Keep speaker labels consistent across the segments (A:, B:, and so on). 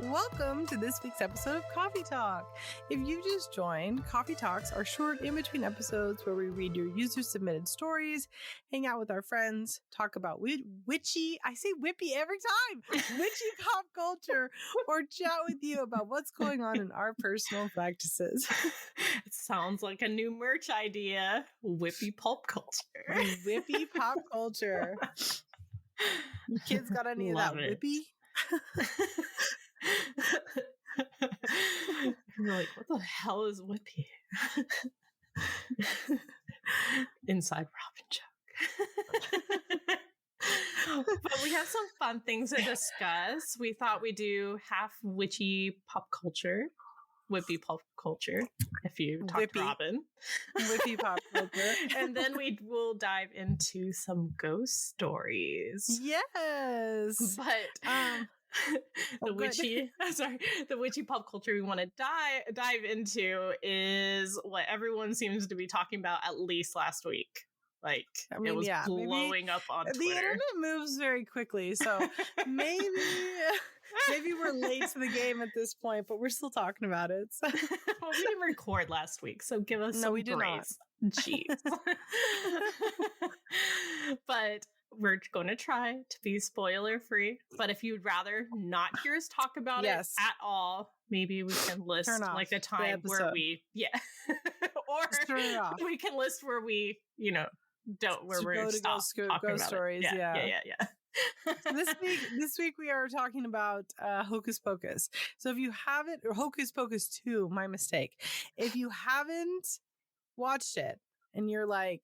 A: Welcome to this week's episode of Coffee Talk. If you just joined, Coffee Talks are short in-between episodes where we read your user-submitted stories, hang out with our friends, talk about witchy, I say whippy every time, witchy pop culture, or chat with you about what's going on in our personal practices.
B: It sounds like a new merch idea. Whippy pop culture.
A: Whippy pop culture. You kids got any
B: Love
A: of that
B: it.
A: whippy?
B: You're like, what the hell is whippy? Inside Robin joke. But we have some fun things to discuss. We thought we'd do half witchy pop culture, whippy pop culture, if you talk to Robin.
A: Whippy pop culture.
B: And then will dive into some ghost stories.
A: Yes.
B: But the witchy pop culture we want to dive into is what everyone seems to be talking about at least last week. Like, it was blowing up on Twitter.
A: The internet moves very quickly, so maybe we're late to the game at this point, but we're still talking about it. So.
B: Well, we didn't record last week, so give us some grace. Jeez. But we're going to try to be spoiler free. But if you'd rather not hear us talk about it at all, maybe we can list like the time where we, or we can list where we, we're stopped talking about
A: stories.
B: It. Yeah.
A: So this week we are talking about Hocus Pocus. So if you haven't, or Hocus Pocus 2, my mistake. If you haven't watched it and you're like,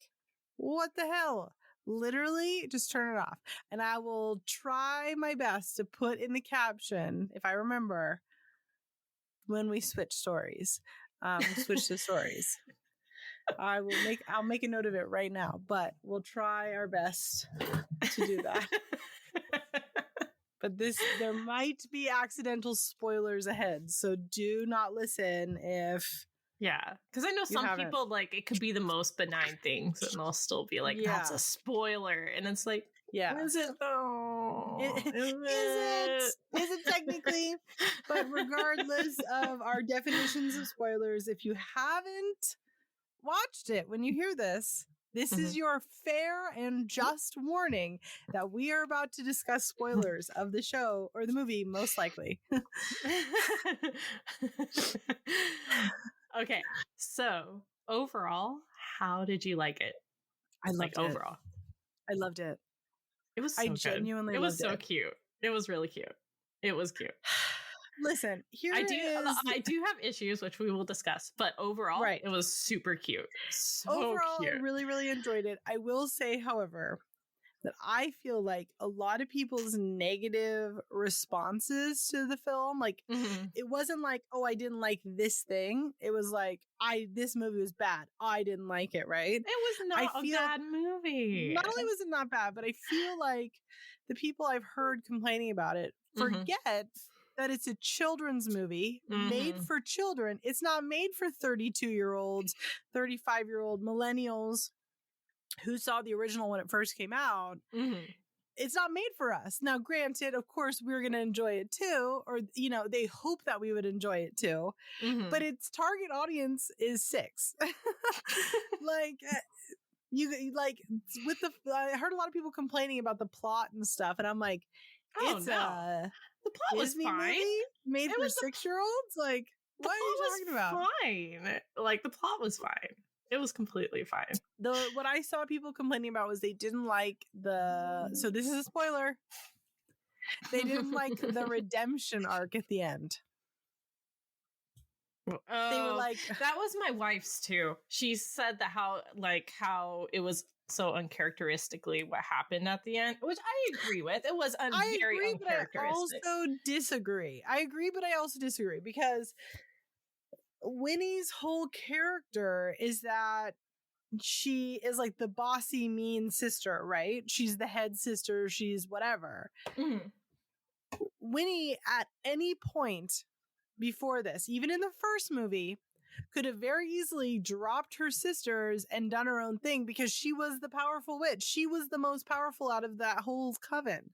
A: what the hell? Literally, just turn it off. And I will try my best to put in the caption, if I remember, when we switch stories. Switch to stories. I'll make a note of it right now, but we'll try our best to do that. But there might be accidental spoilers ahead, so do not listen if...
B: Yeah, because I know some people, like, it could be the most benign things, and they'll still be like, that's a spoiler. And it's like, is it though?
A: Is it technically? But regardless of our definitions of spoilers, if you haven't watched it when you hear this, this is your fair and just warning that we are about to discuss spoilers of the show or the movie, most likely.
B: Okay, so overall, how did you like it?
A: I loved it.
B: Overall,
A: I loved it.
B: It was so good.
A: Genuinely
B: it was so cute. It was really cute. It was cute.
A: Listen,
B: I do have issues, which we will discuss, but overall, it was super cute.
A: Overall, I really, really enjoyed it. I will say, however, that I feel like a lot of people's negative responses to the film, like, it wasn't like, oh, I didn't like this thing. It was like, this movie was bad. I didn't like it, right?
B: It was not a bad movie.
A: Not only was it not bad, but I feel like the people I've heard complaining about it forget that it's a children's movie made for children. It's not made for 32-year-olds, 35-year-old millennials who saw the original when it first came out. It's not made for us. Now, granted, of course, we're going to enjoy it too, or, they hope that we would enjoy it too, but its target audience is 6. I heard a lot of people complaining about the plot and stuff, and I'm like,
B: the plot was fine.
A: Movie made for 6-year-olds? Like, what are you talking about?
B: Fine. Like, the plot was fine. It was completely fine.
A: What I saw people complaining about was they didn't like so this is a spoiler. They didn't like the redemption arc at the end.
B: They were like, that was my wife's too. She said that how it was so uncharacteristically what happened at the end, which I agree with. It was very uncharacteristic.
A: But I also disagree. I agree, but I also disagree because Winnie's whole character is that she is like the bossy, mean sister, right? She's the head sister. She's whatever. Winnie, at any point before this, even in the first movie, could have very easily dropped her sisters and done her own thing because she was the powerful witch. She was the most powerful out of that whole coven.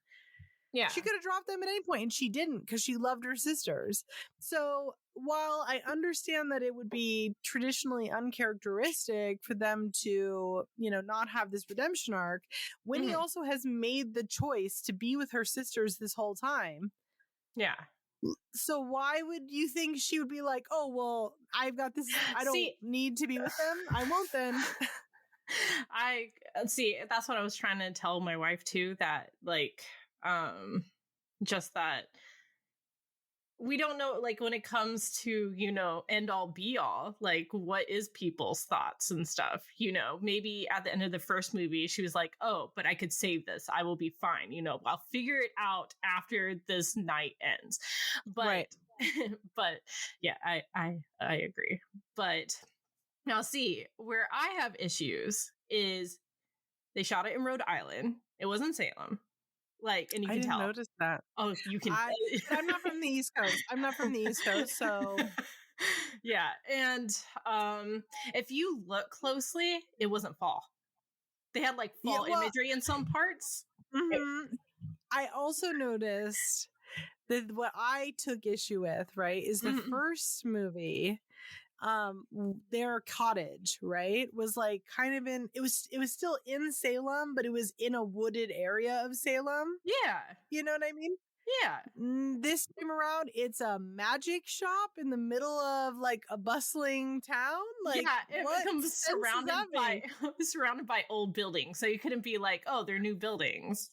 B: Yeah.
A: She could have dropped them at any point, and she didn't because she loved her sisters. So while I understand that it would be traditionally uncharacteristic for them to, not have this redemption arc, Winnie also has made the choice to be with her sisters this whole time.
B: Yeah.
A: So why would you think she would be like, oh, well, I've got this, I don't need to be with them? I won't then.
B: I see. That's what I was trying to tell my wife too, that just that we don't know, like, when it comes to, end all be all, like, what is people's thoughts and stuff, maybe at the end of the first movie, she was like, oh, but I could save this. I will be fine. I'll figure it out after this night ends. But, right. But yeah, I agree. But now see, where I have issues is they shot it in Rhode Island. It was in Salem. And you can tell. I
A: didn't notice that.
B: Oh, you can.
A: I'm not from the East Coast. So.
B: Yeah. And if you look closely, it wasn't fall. They had fall imagery in some parts.
A: Mm-hmm. I also noticed that what I took issue with, right, is the first movie. Their cottage, right, was kind of it was still in Salem, but it was in a wooded area of Salem.
B: Yeah.
A: You know what I mean?
B: Yeah.
A: This time around, it's a magic shop in the middle of a bustling town.
B: Yeah, it becomes surrounded by old buildings. So you couldn't be like, oh, they're new buildings.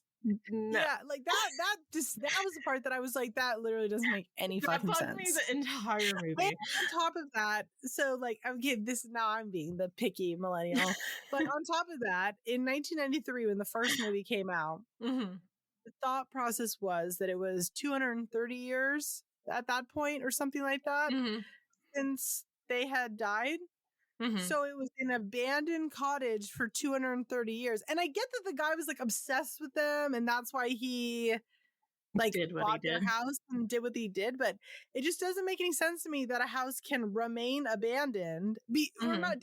B: No.
A: Yeah, that was the part that I was like, that literally doesn't make any fucking sense.
B: Me the entire movie.
A: And on top of that, so I'm being the picky millennial, but on top of that, in 1993, when the first movie came out, the thought process was that it was 230 years at that point or something like that since they had died. So it was an abandoned cottage for 230 years. And I get that the guy was obsessed with them, and that's why he bought their house and did what he did. But it just doesn't make any sense to me that a house can remain abandoned. Or not,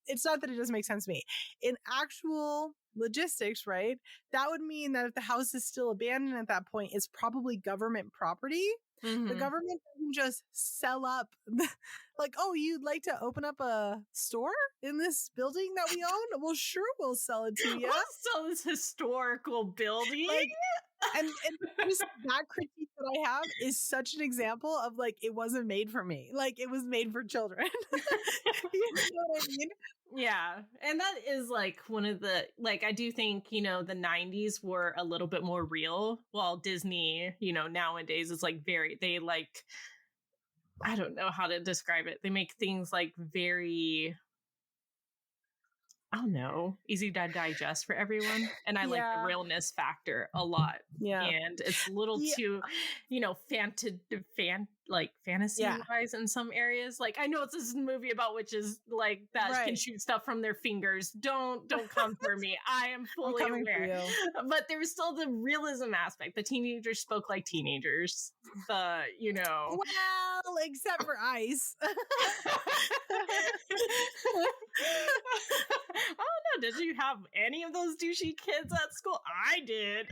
A: it's not that it doesn't make sense to me. In actual logistics, right? That would mean that if the house is still abandoned at that point, it's probably government property. The government doesn't just sell up oh, you'd like to open up a store in this building that we own? Well, sure, we'll sell it to you.
B: We'll sell this historical building.
A: And just that critique that I have is such an example of it wasn't made for me. It was made for children. You know what I mean?
B: Yeah. And that is one of the, I do think, the 90s were a little bit more real, while Disney, nowadays is they I don't know how to describe it. They make things very, I don't know, easy to digest for evereveryone. And I like the realness factor a lot. Yeah. And it's a little too, fantasy wise in some areas. I know it's this movie about witches that can shoot stuff from their fingers. Don't come for me. I am fully aware. But there was still the realism aspect. The teenagers spoke like teenagers. Well,
A: except for Ice.
B: Oh no, did you have any of those douchey kids at school? I did.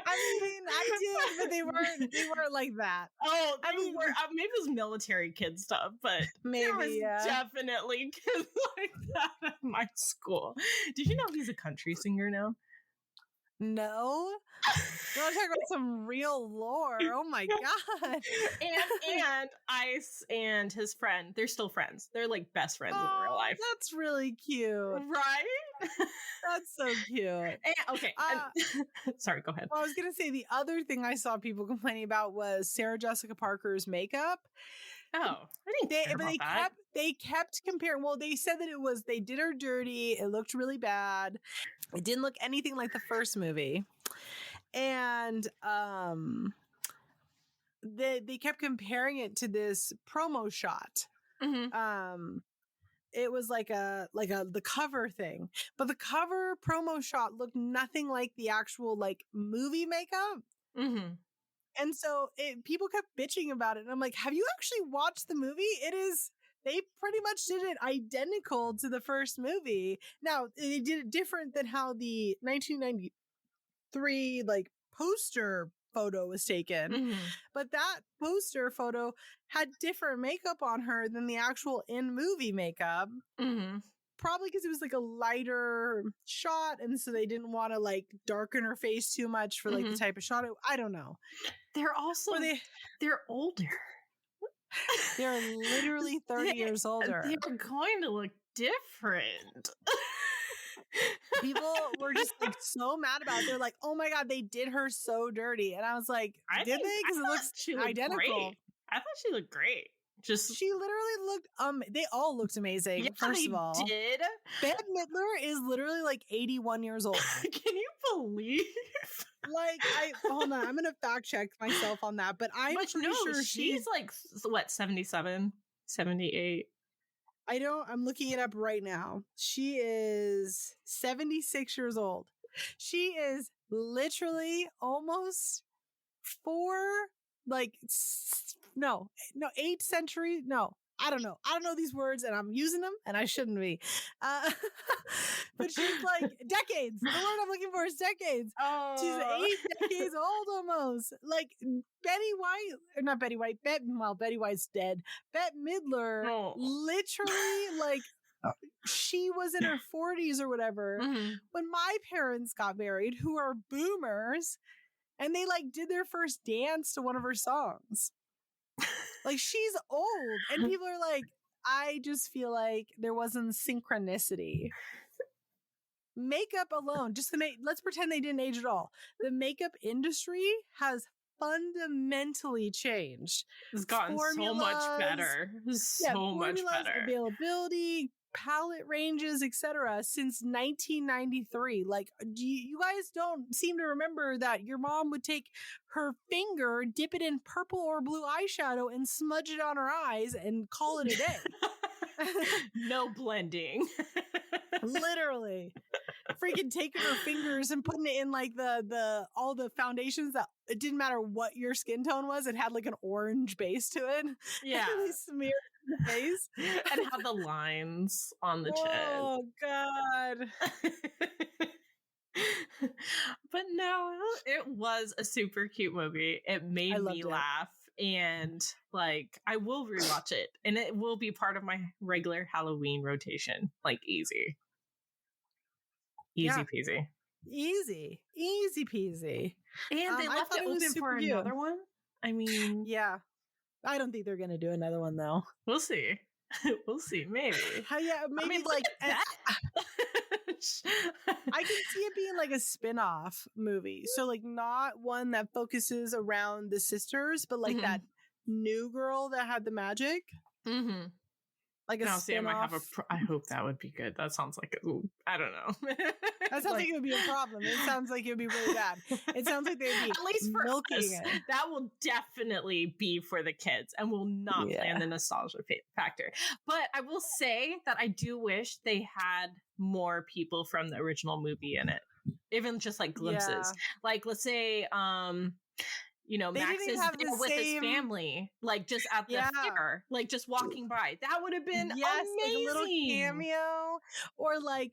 A: I mean, I did, but they weren't like that.
B: Oh, maybe it was military kid stuff, but there was definitely kids like that at my school. Did you know he's a country singer now?
A: No. You want to talk about some real lore? Oh my god!
B: And Ice and his friend, they're still friends. They're best friends in real life.
A: That's really cute,
B: right?
A: That's so cute.
B: Sorry, go ahead.
A: Well, I was gonna say the other thing I saw people complaining about was Sarah Jessica Parker's makeup.
B: Oh, I didn't
A: they kept comparing. Well, they said that they did her dirty. It looked really bad. It didn't look anything like the first movie. And they kept comparing it to this promo shot. It was the cover thing, but the cover promo shot looked nothing like the actual movie makeup. And so people kept bitching about it. And I'm like, have you actually watched the movie? They pretty much did it identical to the first movie. Now, they did it different than how the 1993 poster photo was taken, but that poster photo had different makeup on her than the actual in-movie makeup. Probably because it was like a lighter shot, and so they didn't want to like darken her face too much for like the type of shot. I don't know.
B: They're also they're older.
A: They're literally 30 years older.
B: They're going to look different.
A: People were just like so mad about it. They're like, oh my God, they did her so dirty. And I was like, did they? Because it looks identical.
B: Great. I thought she looked great.
A: She literally looked they all looked amazing. First of all,
B: did.
A: Bette Midler is literally like 81 years old.
B: Can you believe?
A: Like, hold on, I'm gonna fact check myself on that, but I'm pretty sure
B: she's like what, 77, 78.
A: I'm looking it up right now. She is 76 years old. She is literally almost 8th century. No, I don't know. I don't know these words, and I'm using them, and I shouldn't be. But she's like decades. The word I'm looking for is decades. Oh. She's 8 decades old almost. Like Betty White's dead. Bette Midler, literally, like, she was in her 40s or whatever when my parents got married, who are boomers, and they like did their first dance to one of her songs. Like, she's old, and people are like, I just feel like there wasn't synchronicity. Makeup alone, let's pretend they didn't age at all. The makeup industry has fundamentally changed.
B: It's gotten so much better. So much better.
A: Availability, palette ranges, etc. since 1993. Like, you guys don't seem to remember that your mom would take her finger, dip it in purple or blue eyeshadow, and smudge it on her eyes and call it a day.
B: No blending.
A: Literally. Freaking taking her fingers and putting it in like the all the foundations that it didn't matter what your skin tone was, it had like an orange base to it.
B: Yeah.
A: And they smeared the face
B: and had the lines on the chin.
A: Oh God.
B: But no, it was a super cute movie. It made me laugh. And like, I will rewatch it, and it will be part of my regular Halloween rotation. Like, easy peasy.
A: Easy peasy.
B: And they left it open for another one. I mean,
A: yeah. I don't think they're gonna do another one though.
B: We'll see. We'll see. Maybe.
A: Yeah, maybe. I mean, like that. I can see it being like a spin-off movie. So like, not one that focuses around the sisters, but like that new girl that had the magic. Like a spin-off.
B: I hope that would be good. That sounds like I don't know.
A: That sounds like it would be a problem. It sounds like it would be really bad. It sounds like they'd be
B: at least for
A: milking
B: us,
A: it.
B: That will definitely be for the kids and will not plan the nostalgia factor. But I will say that I do wish they had more people from the original movie in it, even just like glimpses. Yeah. Like, let's say, Max is there with his family, like just at the fair, like just walking by. That would have been amazing.
A: Like a little cameo, or like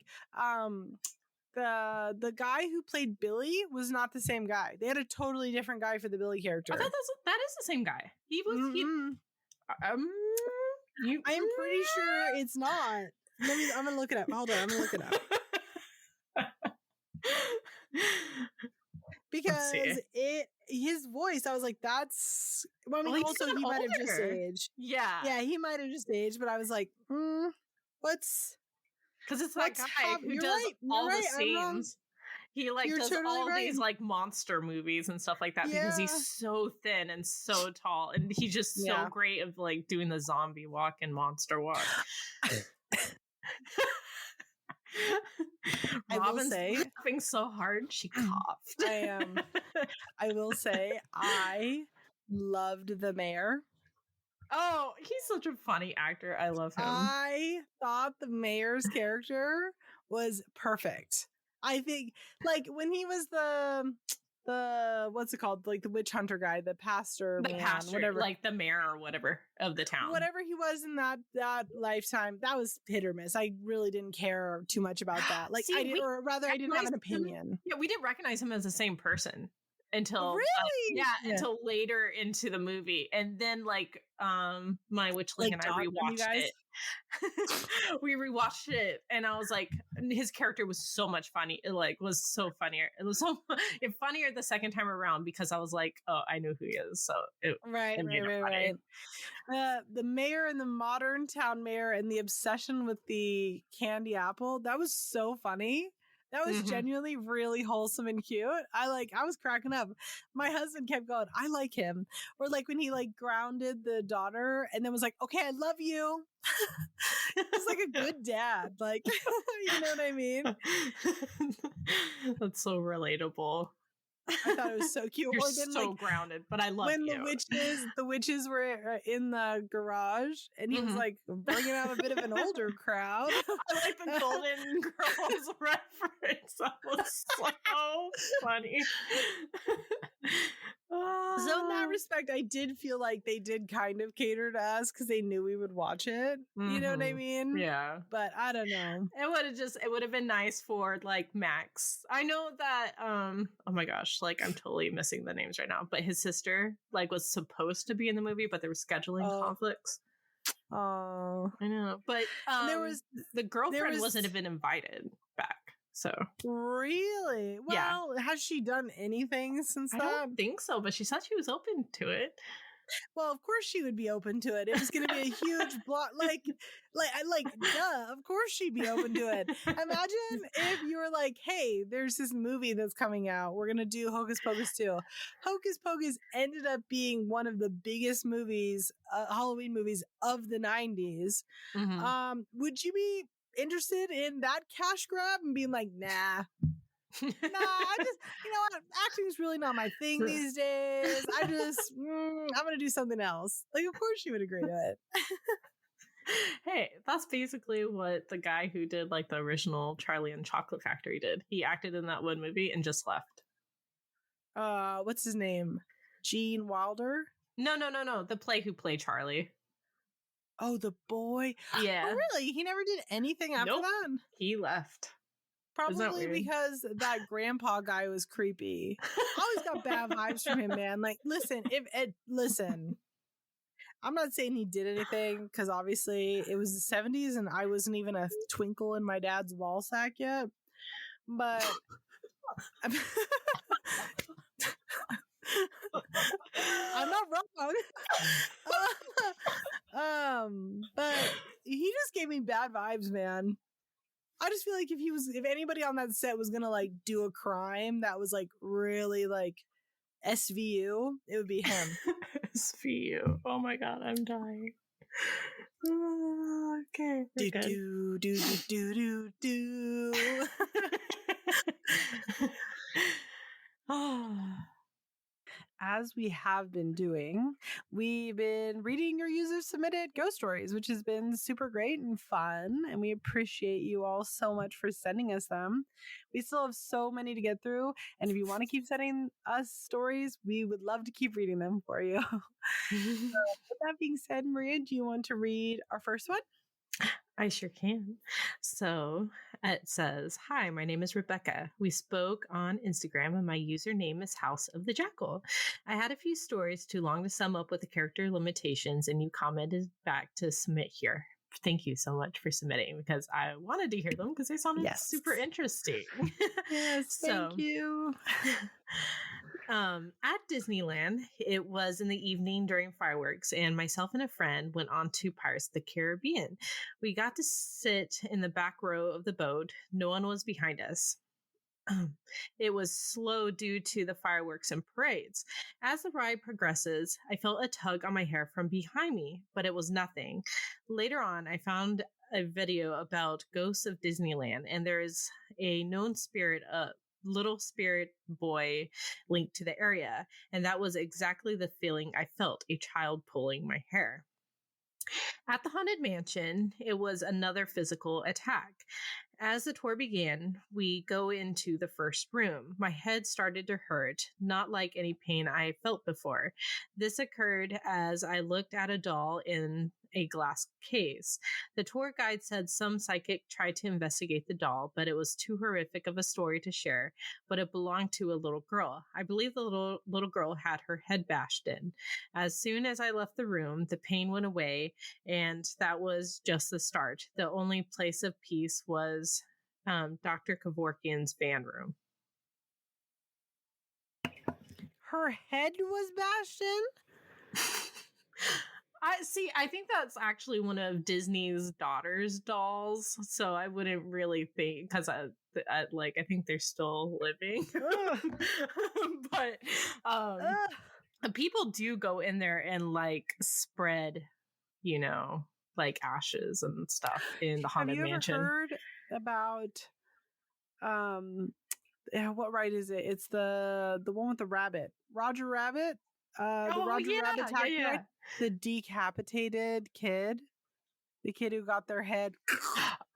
A: the guy who played Billy was not the same guy. They had a totally different guy for the Billy character.
B: I thought that is the same guy. He was.
A: I'm pretty sure it's not. I'm gonna look it up. Hold on, I'm gonna look it up. Because his voice, I was like, that's. Well, I mean, also he might have just aged. Yeah, he might have just aged. But I was like, what's?
B: Because it's that guy who does all the scenes. He like does all these like monster movies and stuff like that because he's so thin and so tall, and he's just so great of like doing the zombie walk and monster walk. Robin's laughing so hard she coughed.
A: I will say I loved the mayor.
B: Oh, he's such a funny actor. I love him.
A: I thought the mayor's character was perfect. I think like when he was the what's it called? Like the witch hunter guy, the pastor, whatever,
B: like the mayor or whatever of the town.
A: Whatever he was in that lifetime, that was hit or miss. I really didn't care too much about that. Like I didn't have an opinion.
B: Yeah, we didn't recognize him as the same person. until
A: really
B: until later into the movie, and then like my witchling and I rewatched it. We rewatched it, and I was like, his character was so much funny. It like was so funnier. It was so funnier the second time around because I was like, oh, I knew who he is. So
A: right. The mayor and the modern town mayor and the obsession with the candy apple, that was so funny. That was genuinely really wholesome and cute. I was cracking up. My husband kept going, I like him. Or like when he like grounded the daughter and then was like, okay, I love you. He's like a good dad. Like, you know what I mean?
B: That's so relatable.
A: I thought it was so cute.
B: You're so grounded, but I love
A: when the witches were in the garage, and he was like bringing out a bit of an older crowd.
B: I like the Golden Girls reference. That was so funny.
A: So in that respect, I did feel like they did kind of cater to us because they knew we would watch it. You know what I mean?
B: Yeah.
A: But I don't know.
B: It would have been nice for like Max. I know that oh my gosh, like I'm totally missing the names right now, but his sister like was supposed to be in the movie, but there were scheduling conflicts.
A: Oh,
B: I know. But the girlfriend wasn't even invited back. So
A: really? Well, has she done anything since that?
B: I don't think so, but she said she was open to it.
A: Well, of course she would be open to it. It was going to be a huge block. Duh. Of course she'd be open to it. Imagine if you were like, hey, there's this movie that's coming out. We're going to do Hocus Pocus 2. Hocus Pocus ended up being one of the biggest movies, Halloween movies of the 90s. Would you be interested in that cash grab and being like, nah, I just, you know what, acting is really not my thing these days. I'm gonna do something else. Like, of course you would agree to it.
B: Hey, that's basically what the guy who did like the original Charlie and Chocolate Factory did. He acted in that one movie and just left.
A: What's his name? Gene Wilder?
B: No. The who played Charlie.
A: Oh, the boy.
B: Yeah.
A: Oh, really? He never did anything after that?
B: He left.
A: Probably because that grandpa guy was creepy. I always got bad vibes from him, man. Like, listen, I'm not saying he did anything because obviously it was the 70s and I wasn't even a twinkle in my dad's ball sack yet. But I'm not wrong. But he just gave me bad vibes, man. I just feel like if anybody on that set was gonna like do a crime that was like really like SVU, it would be him.
B: SVU. Oh my god, I'm dying. Okay.
A: Do. As we have been doing, we've been reading your user submitted ghost stories, which has been super great and fun. And we appreciate you all so much for sending us them. We still have so many to get through. And if you want to keep sending us stories, we would love to keep reading them for you. With that being said, Maria, do you want to read our first one?
B: I sure can. So it says, hi, my name is Rebecca. We spoke on Instagram and my username is House of the Jackal. I had a few stories too long to sum up with the character limitations and you commented back to submit here. Thank you so much for submitting because I wanted to hear them because they sounded super interesting.
A: Yes, thank you.
B: At Disneyland, it was in the evening during fireworks, and myself and a friend went on to Pirates of the Caribbean. We got to sit in the back row of the boat. No one was behind us. It was slow due to the fireworks and parades. As the ride progresses, I felt a tug on my hair from behind me, but it was nothing. Later on, I found a video about Ghosts of Disneyland, and there is a known spirit, little spirit boy linked to the area, and that was exactly the feeling I felt, a child pulling my hair. At the Haunted Mansion, it was another physical attack. As the tour began, we go into the first room. My head started to hurt, not like any pain I felt before. This occurred as I looked at a doll in a glass case. The tour guide said some psychic tried to investigate the doll, but it was too horrific of a story to share, but it belonged to a little girl. I believe the little girl had her head bashed in. As soon as I left the room, the pain went away, and that was just the start. The only place of peace was Dr. Kevorkian's van room.
A: Her head was bashed in?
B: I think that's actually one of Disney's daughter's dolls, so I wouldn't really think, because I think they're still living. But people do go in there and like spread, like ashes and stuff in the Haunted Mansion.
A: Have you ever heard about what ride is it? It's the one with the rabbit, Roger Rabbit. The Roger Rabbit taxi ride. The decapitated kid, the kid who got their head.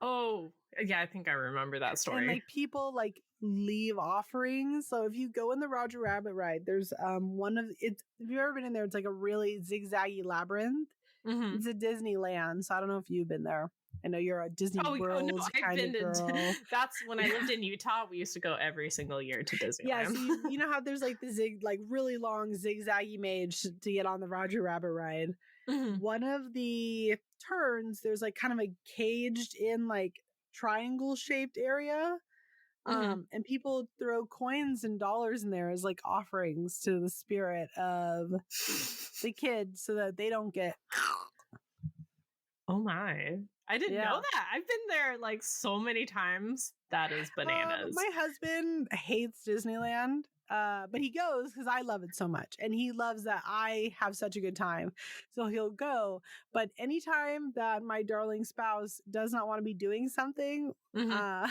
B: Oh, yeah, I think I remember that story.
A: And like people like leave offerings. So if you go in the Roger Rabbit ride, there's one of it's. If you've ever been in there, it's like a really zigzaggy labyrinth. Mm-hmm. It's a Disneyland, so I don't know if you've been there. I know you're a Disney World kind of girl.
B: That's when I lived in Utah. We used to go every single year to Disneyland.
A: Yeah, so you know how there's like the really long zigzaggy maze to get on the Roger Rabbit ride. Mm-hmm. One of the turns, there's like kind of a caged in like triangle shaped area. Mm-hmm. And people throw coins and dollars in there as like offerings to the spirit of the kid so that they don't get.
B: Oh my. I didn't know that. I've been there like so many times. That is bananas.
A: My husband hates Disneyland, but he goes because I love it so much. And he loves that I have such a good time. So he'll go. But anytime that my darling spouse does not want to be doing something, mm-hmm.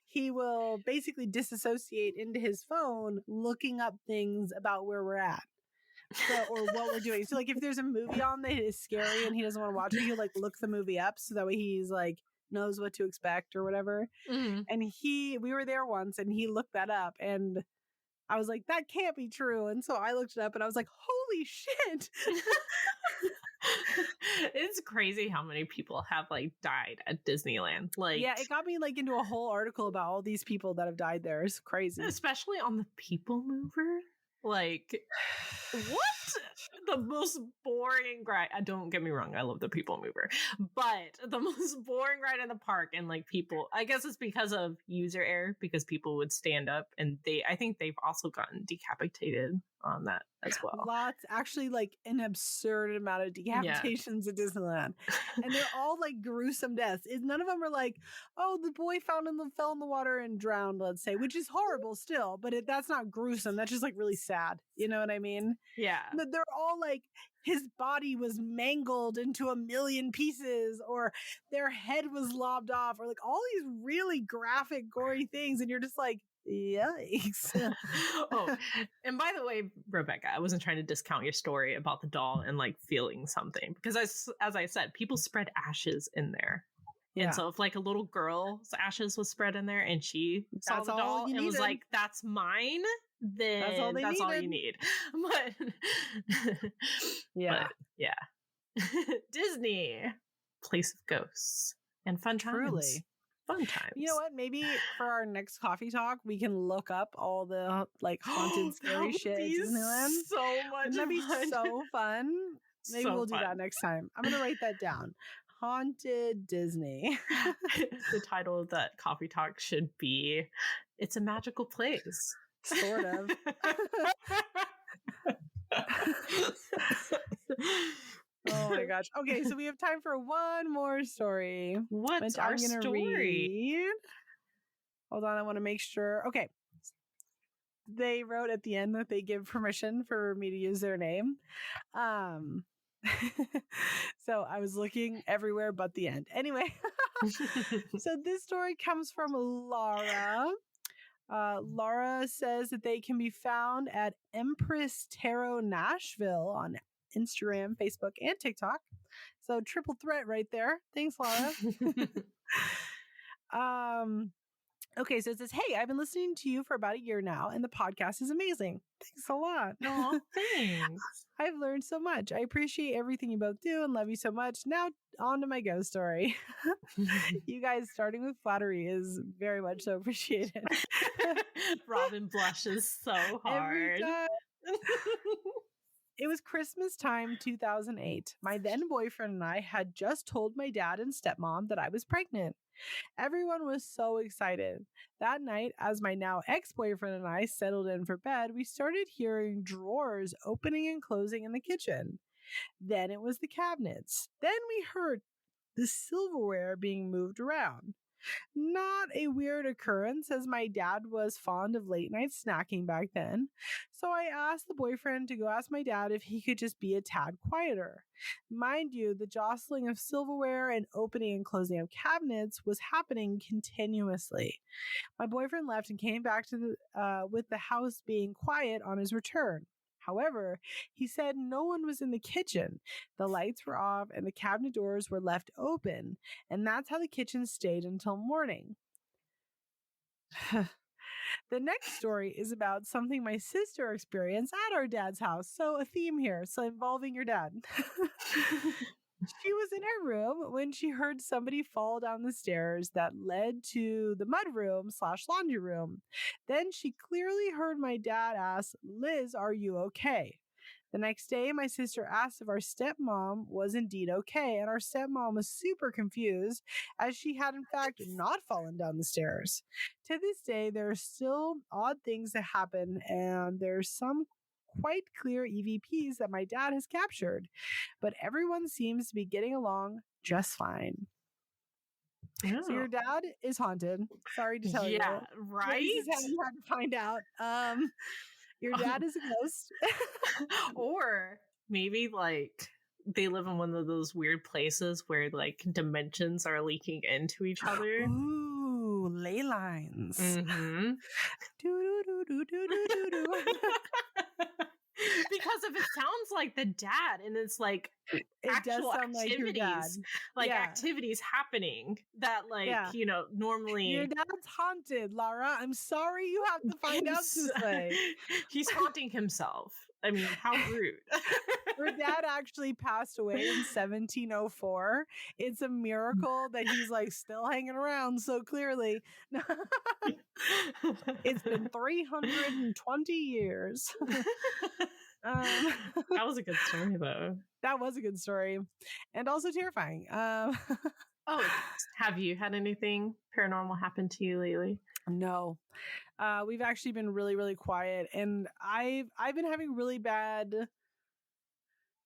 A: He will basically disassociate into his phone looking up things about where we're at. Or what we're doing. So like if there's a movie on that is scary and he doesn't want to watch it, he'll like look the movie up so that way he's like knows what to expect or whatever. Mm-hmm. And we were there once and he looked that up and I was like, that can't be true. And so I looked it up and I was like, holy shit.
B: It's crazy how many people have like died at Disneyland. Like,
A: yeah, it got me like into a whole article about all these people that have died there. It's crazy.
B: Especially on the People Mover. Like, what? The most boring ride. Don't get me wrong, I love the People Mover, but the most boring ride in the park, and like people, I guess it's because of user error, because people would stand up and I think they've also gotten decapitated on that as well.
A: Lots, actually, like an absurd amount of decapitations at Disneyland, and they're all like gruesome deaths. None of them are like, oh, the boy fell in the water and drowned, let's say, which is horrible still, but that's not gruesome. That's just like really sad. You know what I mean?
B: Yeah.
A: But they're all like, his body was mangled into a million pieces, or their head was lobbed off, or like all these really graphic, gory things, and you're just like, yikes.
B: Oh, and by the way, Rebecca, I wasn't trying to discount your story about the doll and like feeling something, because as I said, people spread ashes in there. Yeah. And so if like a little girl's ashes was spread in there and she saw the doll and was like, that's mine, then that's all you need. But Disney, place of ghosts and fun times.
A: Truly.
B: Fun times.
A: You know what? Maybe for our next coffee talk, we can look up all the like haunted, scary shit at Disneyland.
B: So much
A: That'd be so fun. Maybe we'll do that next time. I'm going to write that down. Haunted Disney.
B: The title of that coffee talk should be, It's a Magical Place.
A: Sort of. Oh my gosh. Okay, so we have time for one more story.
B: What's our story?
A: Hold on, I want to make sure. Okay. They wrote at the end that they give permission for me to use their name. So I was looking everywhere but the end. Anyway, so this story comes from Laura. Laura says that they can be found at Empress Tarot Nashville on Instagram, Facebook, and TikTok. So triple threat right there. Thanks, Laura. Okay, so it says, hey, I've been listening to you for about a year now, and the podcast is amazing. Thanks a lot.
B: Oh, thanks.
A: I've learned so much. I appreciate everything you both do and love you so much. Now, on to my ghost story. You guys starting with flattery is very much so appreciated.
B: Robin blushes so hard.
A: Every time. It was Christmas time 2008. My then boyfriend and I had just told my dad and stepmom that I was pregnant. Everyone was so excited. That night, as my now ex-boyfriend and I settled in for bed, we started hearing drawers opening and closing in the kitchen. Then it was the cabinets. Then we heard the silverware being moved around. Not a weird occurrence, as my dad was fond of late night snacking back then. So I asked the boyfriend to go ask my dad if he could just be a tad quieter. Mind you, the jostling of silverware and opening and closing of cabinets was happening continuously. My boyfriend left and came back to with the house being quiet on his return. However, he said no one was in the kitchen. The lights were off and the cabinet doors were left open, and that's how the kitchen stayed until morning. The next story is about something my sister experienced at our dad's house. So a theme here, so involving your dad. She was in her room when she heard somebody fall down the stairs that led to the mudroom/laundry room. Then she clearly heard my dad ask, Liz, are you okay? The next day, my sister asked if our stepmom was indeed okay, and our stepmom was super confused as she had in fact not fallen down the stairs. To this day, there are still odd things that happen, and there's some quite clear EVPs that my dad has captured, but everyone seems to be getting along just fine. Oh. So your dad is haunted. Sorry to tell you.
B: Yeah, right?
A: This is how you had to find out. Your dad is a ghost.
B: Or maybe like they live in one of those weird places where like dimensions are leaking into each other.
A: Ooh, ley lines.
B: Mm-hmm. Because if it sounds like the dad and it's like
A: it does sound like your dad.
B: Like activities happening that like, you know, normally
A: your dad's haunted, Lara. I'm sorry you have to find out this way.
B: He's haunting himself. I mean, how rude.
A: Your dad actually passed away in 1704. It's a miracle that he's like still hanging around so clearly. It's been 320 years.
B: That was a good story, though.
A: That was a good story. And also terrifying.
B: Oh, have you had anything paranormal happen to you lately?
A: No. We've actually been really, really quiet. And I've been having really bad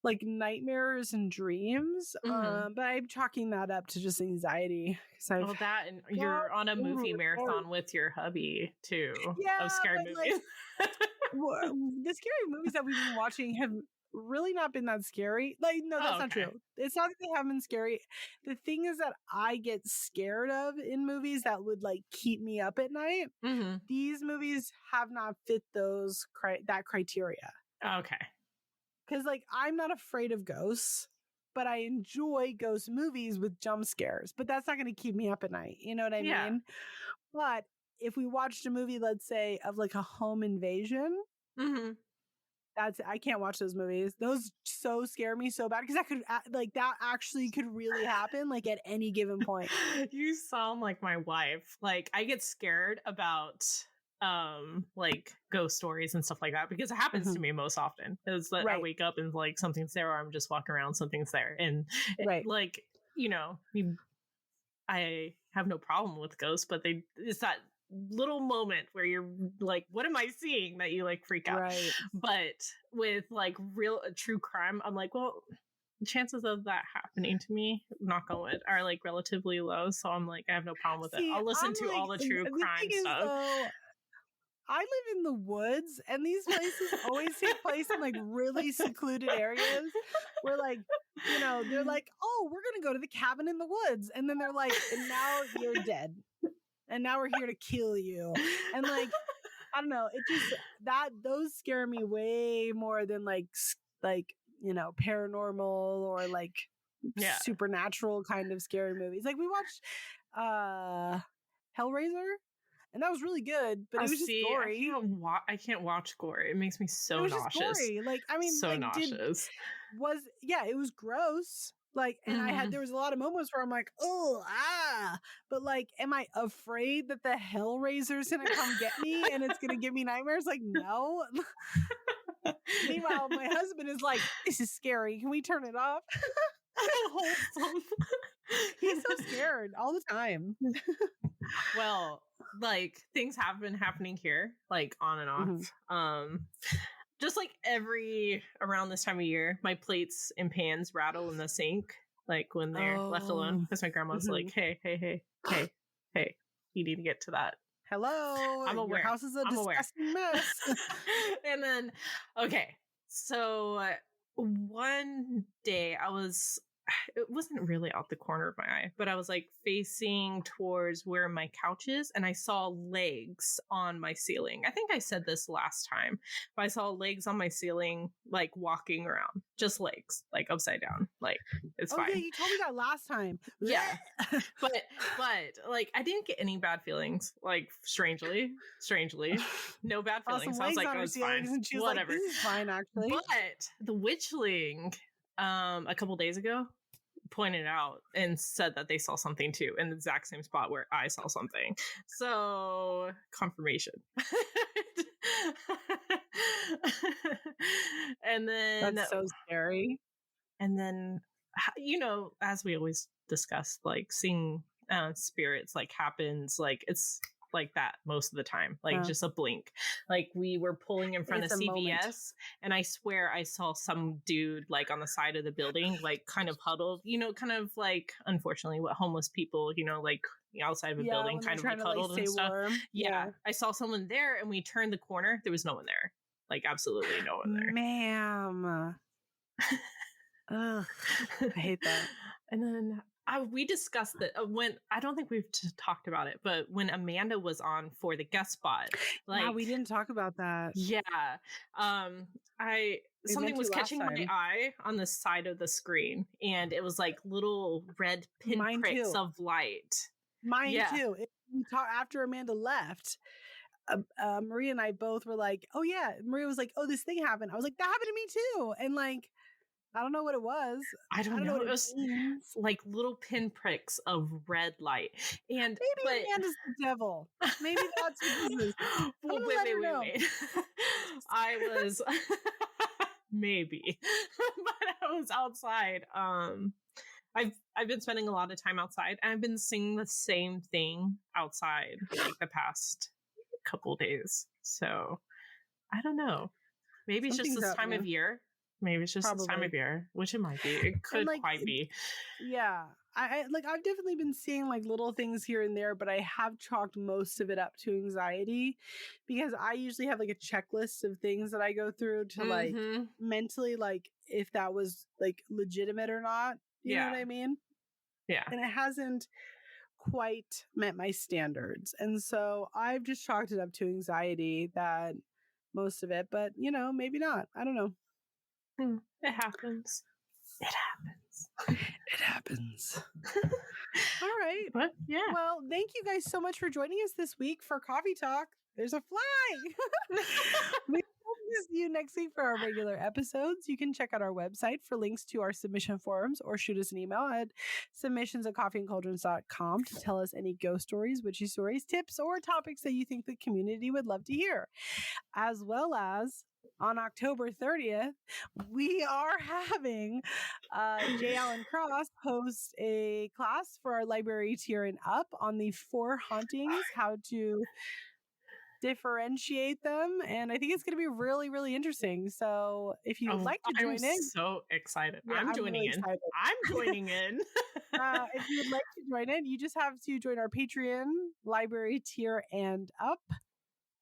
A: like nightmares and dreams. But I'm chalking that up to just anxiety.
B: Well, that and you're on a movie marathon with your hubby too. Yeah, of scary movies.
A: Like, the scary movies that we've been watching have really not been that scary. Like, no, that's not true. It's not that they haven't been scary. The thing is that I get scared of in movies that would like keep me up at night. Mm-hmm. These movies have not fit those that criteria.
B: Okay.
A: Because like I'm not afraid of ghosts, but I enjoy ghost movies with jump scares. But that's not going to keep me up at night. You know what I mean? But if we watched a movie, let's say, of like a home invasion, I can't watch those movies. Those so scare me so bad because that actually could really happen like at any given point.
B: You sound like my wife. Like I get scared about like ghost stories and stuff like that because it happens to me most often. It's that I wake up and like something's there, or I'm just walking around, something's there, and like you know, I have no problem with ghosts, but it's that little moment where you're like, what am I seeing, that you like freak out. Right. But with like real true crime, I'm like, well, the chances of that happening to me, knock on wood, are like relatively low. So I'm like, I have no problem with it. I'll listen to all the true crime stuff.
A: I live in the woods, and these places always take place in like really secluded areas where like, you know, they're like, oh, we're going to go to the cabin in the woods. And then they're like, and now you're dead. And now we're here to kill you. And like, I don't know. It just, those scare me way more than like, you know, paranormal or like supernatural kind of scary movies. Like we watched Hellraiser. and that was really good, but it was just gory.
B: I can't watch gore. It makes me so nauseous. Just gory.
A: Like, I mean,
B: so nauseous.
A: It was gross. Like, and there was a lot of moments where I'm like, but like, am I afraid that the Hellraiser's gonna come get me and it's gonna give me nightmares? Like, no. Meanwhile, my husband is like, this is scary. Can we turn it off? Wholesome. He's so scared all the time.
B: Well, like, things have been happening here, like, on and off. Just like around this time of year, my plates and pans rattle in the sink, like when they're left alone, because my grandma's like, hey, you need to get to that.
A: Hello,
B: I'm aware.
A: Your house is a disgusting mess.
B: And then, okay, so one day it wasn't really out the corner of my eye, but I was like facing towards where my couch is, and I saw legs on my ceiling. I think I said this last time, but I saw legs on my ceiling, like walking around, just legs, like upside down. Like, it's fine.
A: Yeah, you told me that last time.
B: Yeah, but like, I didn't get any bad feelings. Like, strangely, no bad feelings. I was like, oh, it's fine. And she was whatever.
A: Like, this is fine, actually.
B: But the witchling, a couple days ago, pointed out and said that they saw something too in the exact same spot where I saw something. So, confirmation. And then
A: that's so scary.
B: And then, as we always discuss, like, seeing spirits, like, happens, like, it's like that most of the time, like just a blink. Like, we were pulling in front of CVS moment. And I swear I saw some dude, like, on the side of the building, like, kind of huddled, kind of like, unfortunately, what homeless people, like, outside of a building, kind of like huddled, like, and stuff. Yeah, I saw someone there, and we turned the corner, there was no one there, like, absolutely no one there.
A: Ma'am. Ugh, I hate that.
B: And then we discussed that when, I don't think we've talked about it, but when Amanda was on for the guest spot, like,
A: we didn't talk about that.
B: Yeah. Something was catching my eye on the side of the screen, and it was like little red pinpricks of light.
A: Mine too. After Amanda left, Maria and I both were like, oh yeah. Maria was like, oh, this thing happened. I was like, that happened to me too. And like, I don't know what it was.
B: I don't know. It was like little pinpricks of red light. And
A: maybe Amanda's the devil. Maybe that's what this is.
B: Well, wait. I was maybe, but I was outside. I've been spending a lot of time outside, and I've been seeing the same thing outside like the past couple days. So I don't know. Maybe it's just this time of year. Maybe it's just this time of year, which it might be. It could quite be.
A: Yeah. I've definitely been seeing like little things here and there, but I have chalked most of it up to anxiety, because I usually have like a checklist of things that I go through to like mentally, like, if that was like legitimate or not. You know what I mean?
B: Yeah.
A: And it hasn't quite met my standards. And so I've just chalked it up to anxiety, that most of it, but maybe not. I don't know.
B: It happens.
A: It happens. All right.
B: But yeah.
A: Well, thank you guys so much for joining us this week for Coffee Talk. There's a fly. We hope to see you next week for our regular episodes. You can check out our website for links to our submission forums, or shoot us an email at submissions@coffeeandcauldrons.com to tell us any ghost stories, witchy stories, tips, or topics that you think the community would love to hear. As well as, on October 30th, we are having J. Allen Cross host a class for our library tier and up on the 4 hauntings, how to differentiate them. And I think it's going to be really, really interesting. So if you'd like to join in.
B: I'm so excited. Yeah, I'm joining really in. Excited. I'm joining in.
A: If you'd like to join in, you just have to join our Patreon library tier and up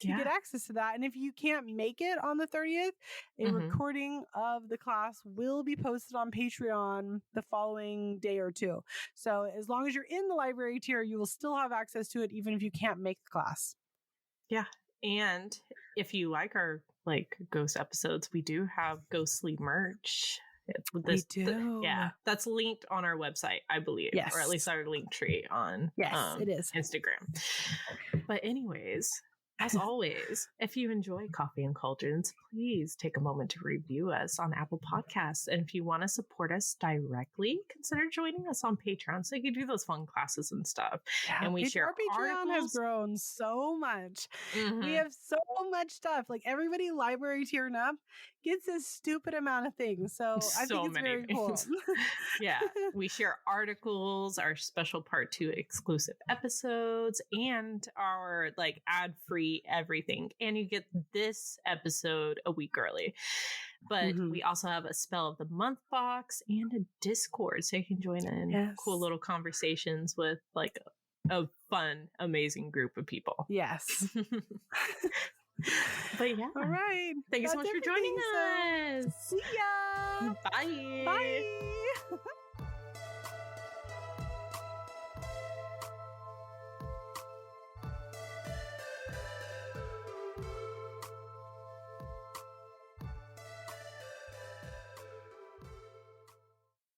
A: to get access to that. And if you can't make it on the 30th, a recording of the class will be posted on Patreon the following day or two. So as long as you're in the library tier, you will still have access to it, even if you can't make the class.
B: Yeah. And if you like our ghost episodes, we do have ghostly merch
A: We do.
B: That's linked on our website, I believe.
A: Yes.
B: Or at least our link tree on
A: it is.
B: Instagram. But anyways, as always, if you enjoy Coffee and Cauldrons, please take a moment to review us on Apple Podcasts. And if you want to support us directly, consider joining us on Patreon so you can do those fun classes and stuff.
A: Yeah,
B: and we share
A: our Patreon
B: articles.
A: has grown so much.
B: Mm-hmm.
A: We have so much stuff. Like everybody library tiering up gets a stupid amount of things. So I think it's very cool.
B: Yeah. We share articles, our special part 2 exclusive episodes, and our like ad-free everything. And you get this episode a week early. But we also have a Spell of the Month box and a Discord, so you can join in cool little conversations with like a fun, amazing group of people.
A: Yes.
B: But yeah.
A: All right.
B: Thank you so much for joining us.
A: See ya.
B: Bye.
A: Bye.